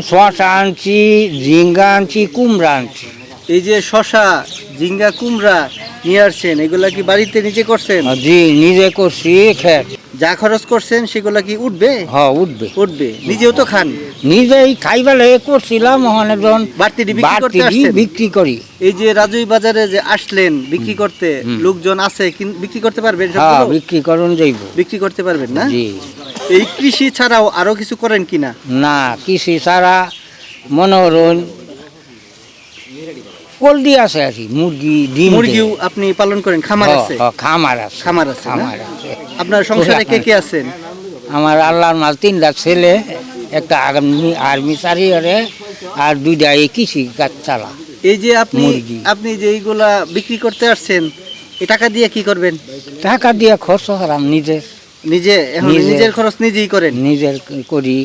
শশা আনছি, ঝিঙ্গা আনছি, কুমড়া আনছি। এই যে শশা, ঝিঙ্গা, কুমড়া নিয়ে আসছেন, এগুলা কি বাড়িতে নিজে করছেন? জি, নিজে করছি খেত। যা খরচ করছেন সেগুলা কি উঠবে? হ্যাঁ, উঠবে। উঠবে। নিজেও তো খান। নিজেই খাইবেলে করছিলাম, ওখানে যখন বাড়তি বিক্রি করতে আসছেন? বিক্রি করি। এই যে রাজুই বাজারে যে আসলেন বিক্রি করতে, লোকজন আছে বিক্রি করতে পারবেন? হ্যাঁ, সবগুলো বিক্রি করুন যাইব। বিক্রি করতে পারবেন না? জি। এই কৃষি ছাড়াও আরো কিছু করেন কিনা? না, কৃষি ছাড়া মনোরণ পোলট্রি আছে আর কি, মুরগি, ডিম। মুরগিও আপনি পালন করেন? খামার আছে? খামার আছে। খামার আছে না? খামার আছে। আপনার সংসারে কে কে আছেন? আমার আল্লাহর মাল 3টা ছেলে, একটা আর্মি চাকরি আর 2টা এই কৃষি কাজ চালা। এই যে আপনি মুরগি। আপনি যে এইগুলা বিক্রি করতে আসছেন, এই টাকা দিয়ে কি করবেন? টাকা দিয়ে খরচ করাম নিজের। নিজে এখন নিজের খরচ নিজেই করেন? নিজের করি।